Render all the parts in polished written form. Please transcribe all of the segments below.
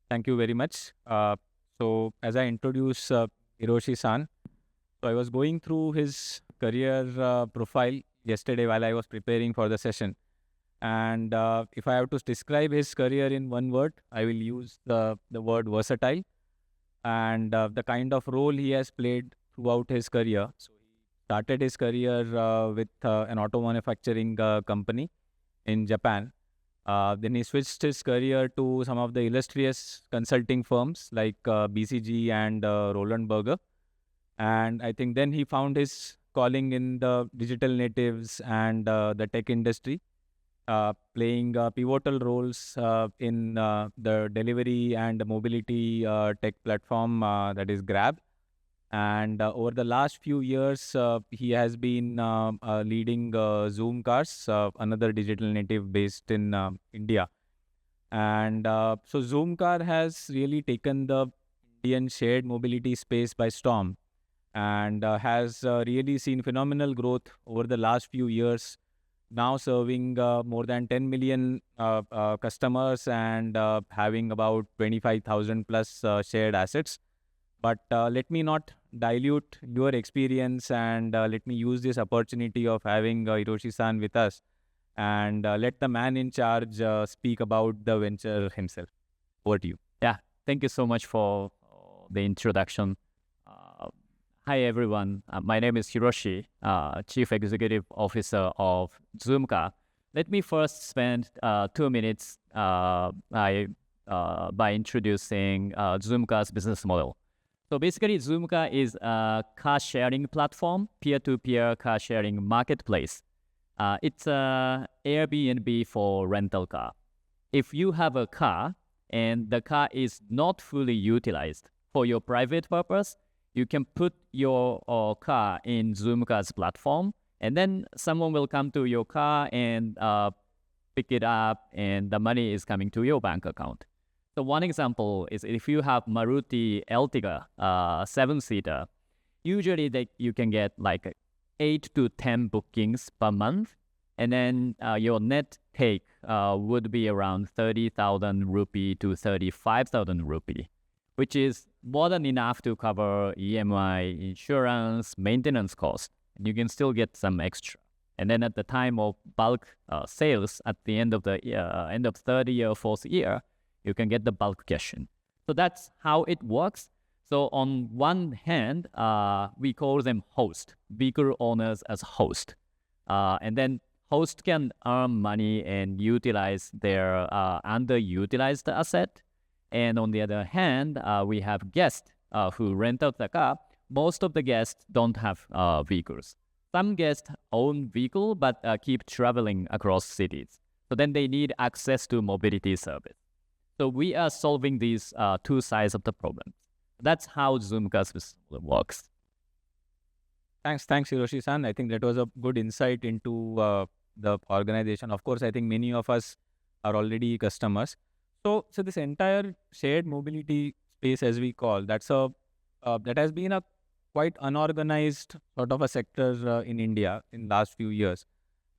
Thank you very much. So, as I introduce Hiroshi-san, so I was going through his career profile yesterday while I was preparing for the session. And if I have to describe his career in one word, I will use the word versatile and the kind of role he has played throughout his career. So, he started his career with an auto manufacturing company in Japan. Then he switched his career to some of the illustrious consulting firms like BCG and Roland Berger. And I think then he found his calling in the digital natives and the tech industry, playing pivotal roles in the delivery and mobility tech platform that is Grab. And over the last few years, he has been leading Zoomcars, another digital native based in India. And so Zoomcar has really taken the Indian shared mobility space by storm and has really seen phenomenal growth over the last few years, now serving more than 10 million customers and having about 25,000 plus shared assets. But let me not dilute your experience and let me use this opportunity of having Hiroshi-san with us and let the man in charge speak about the venture himself. Over to you. Yeah, thank you so much for the introduction. Hi, everyone. My name is Hiroshi, Chief Executive Officer of Zoomcar. Let me first spend 2 minutes by introducing Zoomcar's business model. So basically, Zoomcar is a car sharing platform, peer-to-peer car sharing marketplace. It's a Airbnb for rental car. If you have a car and the car is not fully utilized for your private purpose, you can put your car in Zoomcar's platform, and then someone will come to your car and pick it up, and the money is coming to your bank account. So one example is if you have Maruti Ertiga 7-seater, usually you can get like 8 to 10 bookings per month, and then your net take would be around 30,000 rupee to 35,000 rupee, which is more than enough to cover EMI, insurance, maintenance cost, and you can still get some extra. And then at the time of bulk sales, at the end of the end of third year, fourth year, you can get the bulk cash in. So that's how it works. So on one hand, we call them host, vehicle owners as host. And then host can earn money and utilize their underutilized asset. And on the other hand, we have guests who rent out the car. Most of the guests don't have vehicles. Some guests own vehicle but keep traveling across cities. So then they need access to mobility service. So we are solving these two sides of the problem. That's how Zoomcar's works. Thanks, Hiroshi-san. I think that was a good insight into the organization. Of course, I think many of us are already customers. So this entire shared mobility space, as we call, that has been a quite unorganized sort of a sector in India in last few years.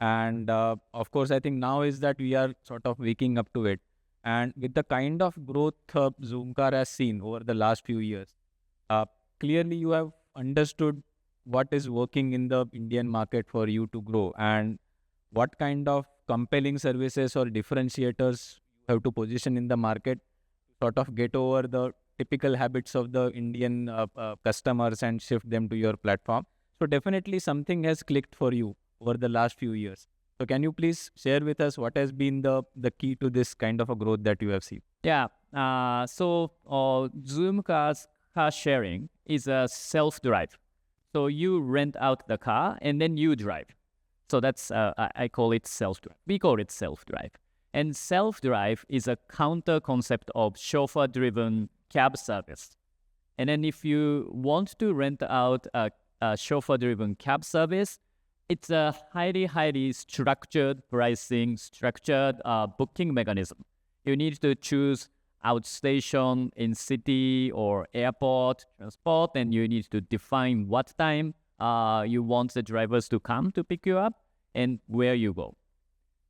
And of course, I think now is that we are sort of waking up to it. And with the kind of growth Zoomcar has seen over the last few years, clearly you have understood what is working in the Indian market for you to grow and what kind of compelling services or differentiators you have to position in the market to sort of get over the typical habits of the Indian customers and shift them to your platform. So definitely something has clicked for you over the last few years. So can you please share with us what has been the key to this kind of a growth that you have seen? Yeah. So Zoomcar's car sharing is a self-drive. So you rent out the car and then you drive. So that's, I call it self-drive. We call it self-drive. And self-drive is a counter concept of chauffeur-driven cab service. And then if you want to rent out a chauffeur-driven cab service, it's a highly structured pricing, structured booking mechanism. You need to choose outstation in city or airport transport, and you need to define what time you want the drivers to come to pick you up and where you go.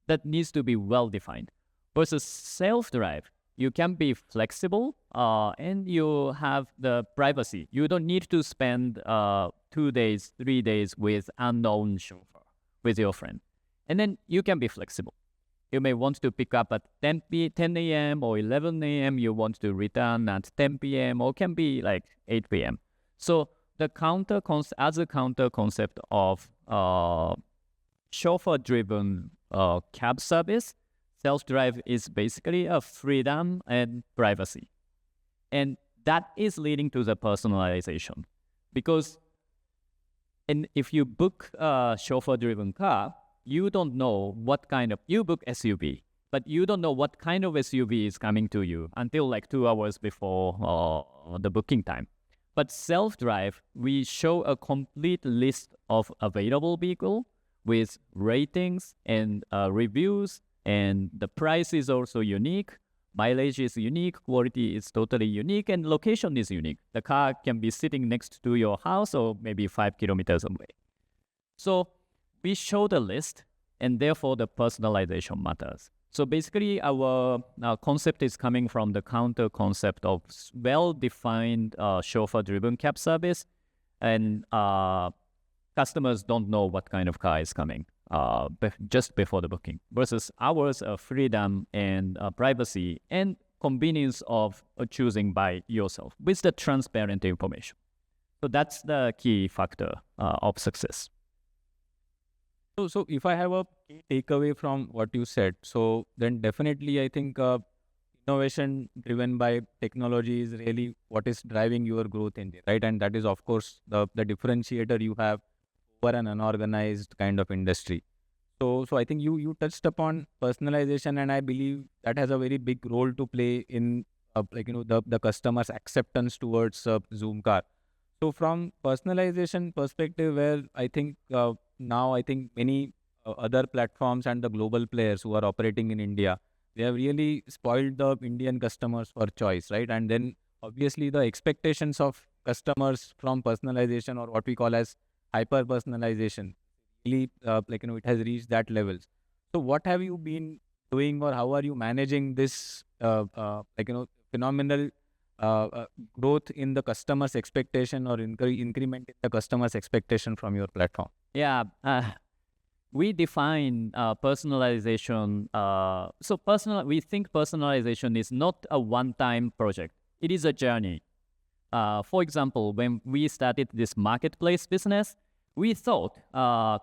That needs to be well defined. Versus self-drive, you can be flexible, and you have the privacy. You don't need to spend 2 days, 3 days with unknown chauffeur with your friend. And then you can be flexible. You may want to pick up at 10 a.m. or 11 a.m. You want to return at 10 p.m. or can be like 8 p.m. So the as a counter concept of chauffeur-driven cab service, self-drive is basically a freedom and privacy. And that is leading to the personalization. Because if you book a chauffeur-driven car, you don't know you book SUV, but you don't know what kind of SUV is coming to you until like 2 hours before the booking time. But self-drive, we show a complete list of available vehicle with ratings and reviews, and the price is also unique. Mileage is unique, quality is totally unique, and location is unique. The car can be sitting next to your house or maybe 5 kilometers away. So we show the list, and therefore the personalization matters. So basically, our concept is coming from the counter concept of well-defined chauffeur-driven cab service, and customers don't know what kind of car is coming just before the booking, versus ours are freedom and privacy and convenience of choosing by yourself with the transparent information. So that's the key factor of success. So if I have a key takeaway from what you said, so then definitely I think innovation driven by technology is really what is driving your growth engine, right? And that is, of course, the differentiator you have over an unorganized kind of industry. So I think you touched upon personalization, and I believe that has a very big role to play in the customer's acceptance towards Zoomcar. So from personalization perspective, where I think now I think many other platforms and the global players who are operating in India, they have really spoiled the Indian customers for choice, right? And then obviously the expectations of customers from personalization, or what we call as hyper personalization, really it has reached that levels. So what have you been doing, or how are you managing this phenomenal growth in the customer's expectation, or increment in the customer's expectation from your platform? Yeah, we define personalization. We think personalization is not a one-time project. It is a journey. For example, when we started this marketplace business, we thought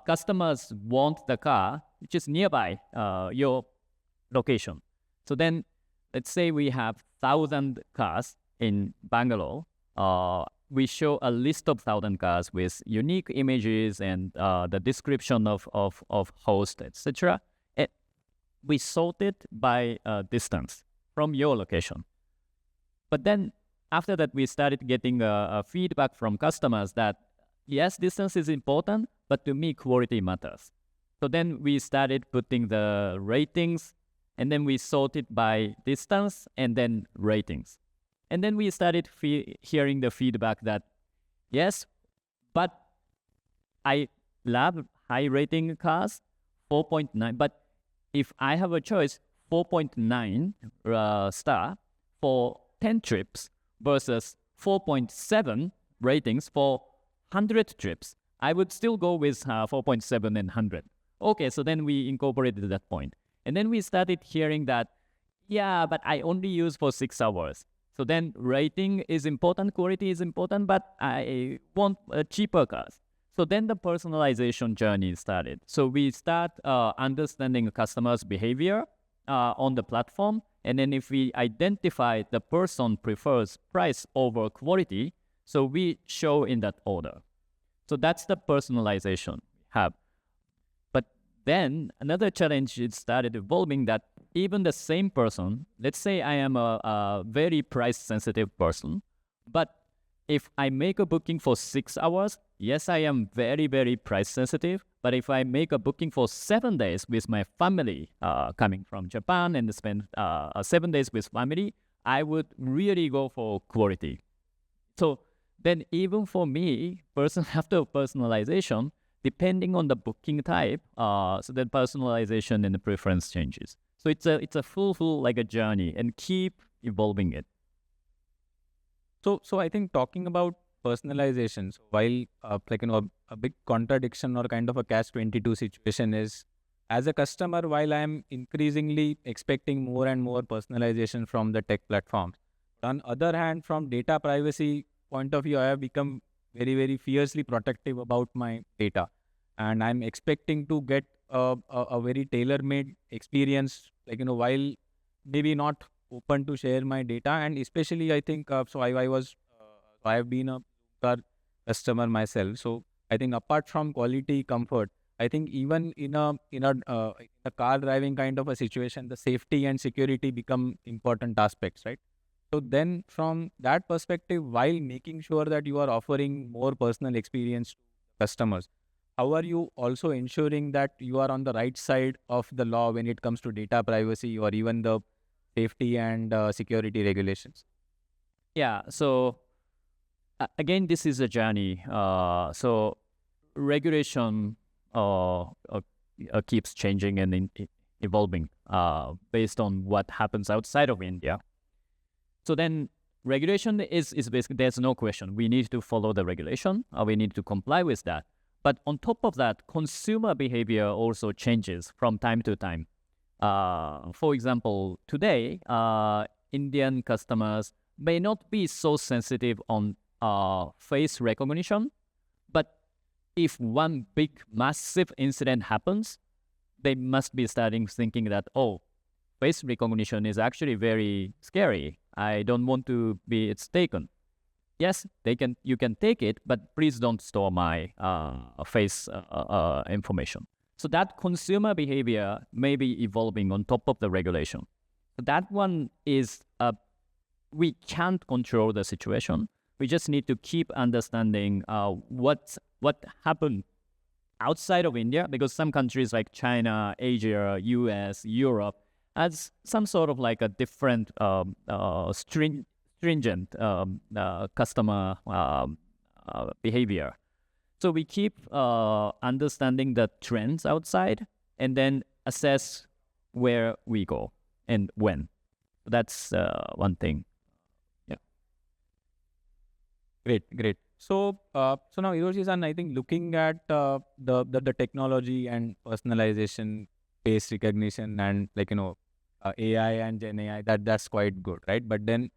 customers want the car which is nearby your location. So then, let's say we have 1,000 cars in Bangalore. We show a list of 1,000 cars with unique images and the description of host, etc. And we sort it by distance from your location. But then after that, we started getting a feedback from customers that, yes, distance is important, but to me, quality matters. So then we started putting the ratings, and then we sorted by distance and then ratings. And then we started hearing the feedback that, yes, but I love high rating cars, 4.9. But if I have a choice, 4.9 star for 10 trips versus 4.7 ratings for 100 trips, I would still go with 4.7 and 100. Okay, so then we incorporated that point. And then we started hearing that, yeah, but I only use for 6 hours. So then rating is important, quality is important, but I want cheaper cars. So then the personalization journey started. So we start understanding customers' behavior on the platform. And then if we identify the person prefers price over quality, so we show in that order. So that's the personalization we have. But then another challenge, it started evolving that even the same person, let's say I am a very price sensitive person, but if I make a booking for 6 hours, yes, I am very, very price sensitive. But if I make a booking for 7 days with my family coming from Japan and spend 7 days with family, I would really go for quality. So then even for me, after personalization, depending on the booking type, so the personalization and the preference changes. So it's a full like a journey and keep evolving it. So I think talking about personalization, so while a big contradiction or kind of a catch-22 situation is, as a customer, while I am increasingly expecting more and more personalization from the tech platforms, on other hand, from data privacy point of view, I have become very fiercely protective about my data, and I'm expecting to get a very tailor-made experience, while maybe not open to share my data. And especially I think I have been a car customer myself, so I think apart from quality comfort, I think even in a car driving kind of a situation, the safety and security become important aspects, right? So then from that perspective, while making sure that you are offering more personal experience to customers, how are you also ensuring that you are on the right side of the law when it comes to data privacy or even the safety and security regulations? Yeah. So again, this is a journey. So regulation keeps changing and evolving based on what happens outside of India. So then regulation is basically, there's no question. We need to follow the regulation. We need to comply with that. But on top of that, consumer behavior also changes from time to time. For example, today, Indian customers may not be so sensitive on face recognition, but if one big massive incident happens, they must be starting thinking that, oh, face recognition is actually very scary. I don't want to be it's taken. Yes, you can take it, but please don't store my face information. So that consumer behavior may be evolving on top of the regulation. So that one is we can't control the situation. We just need to keep understanding what happened outside of India, because some countries like China, Asia, US, Europe has some sort of like a different stringent customer behavior. So we keep understanding the trends outside and then assess where we go and when. That's one thing. Yeah. Great. So now Hiroshi-san, I think looking at the technology and personalization, face recognition, and AI and Gen AI, that's quite good, right? But then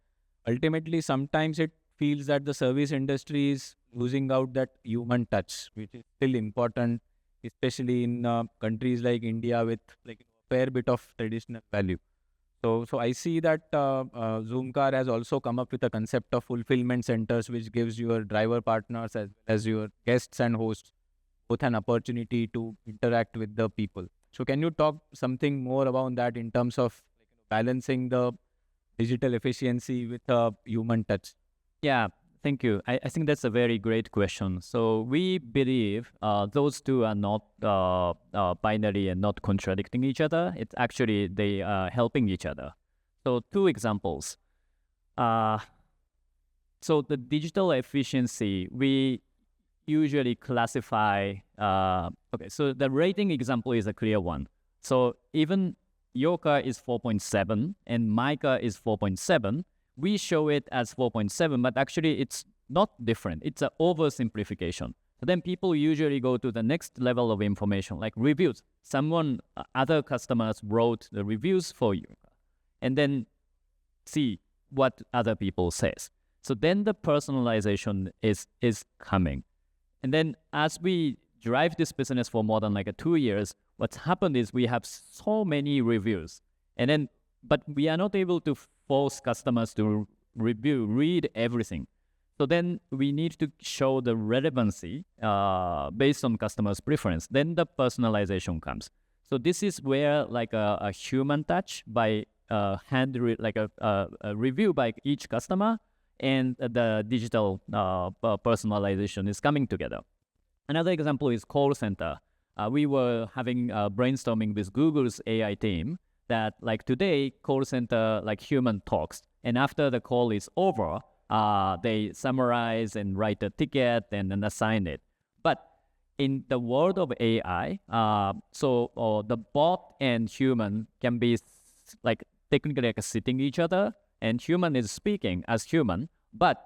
ultimately, sometimes it feels that the service industry is losing out that human touch, which is still important, especially in countries like India with like a fair bit of traditional value. So I see that Zoomcar has also come up with a concept of fulfillment centers, which gives your driver partners as well as your guests and hosts both an opportunity to interact with the people. So can you talk something more about that in terms of balancing the digital efficiency with a human touch? Yeah, thank you. I think that's a very great question. So we believe those two are not binary and not contradicting each other. It's actually they are helping each other. So two examples. So the digital efficiency, we usually classify, okay, so the rating example is a clear one. So even your car is 4.7 and my car is 4.7, we show it as 4.7, but actually it's not different. It's an oversimplification. So then people usually go to the next level of information, like reviews. Someone, other customers wrote the reviews for you, and then see what other people says. So then the personalization is coming. And then as we drive this business for more than like 2 years, what's happened is we have so many reviews, and then but we are not able to force customers to read everything. So then we need to show the relevancy based on customers' preference. Then the personalization comes. So this is where like a human touch by a review by each customer and the digital personalization is coming together. Another example is call center. We were having brainstorming with Google's AI team that like today, call center, like human talks. And after the call is over, they summarize and write a ticket and then assign it. But in the world of AI, the bot and human can be like technically like sitting each other, and human is speaking as human. But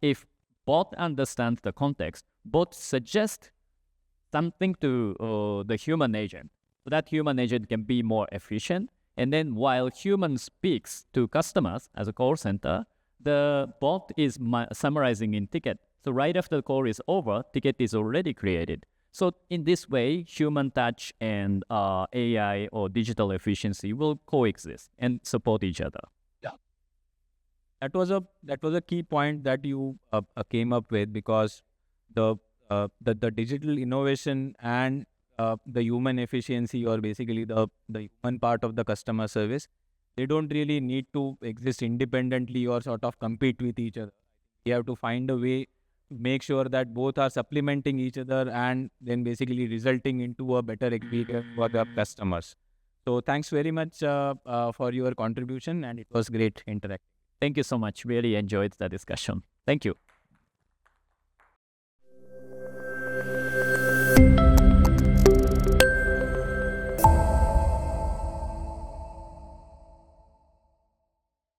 if bot understands the context, bot suggest something to the human agent, so that human agent can be more efficient. And then while human speaks to customers as a call center, the bot is summarizing in ticket. So right after the call is over, ticket is already created. So in this way, human touch and AI or digital efficiency will coexist and support each other. That was a key point that you came up with, because the digital innovation and the human efficiency, or basically the human part of the customer service, they don't really need to exist independently or sort of compete with each other. You have to find a way to make sure that both are supplementing each other and then basically resulting into a better experience for the customers. So thanks very much for your contribution, and it was great interacting. Thank you so much. Really enjoyed the discussion. Thank you.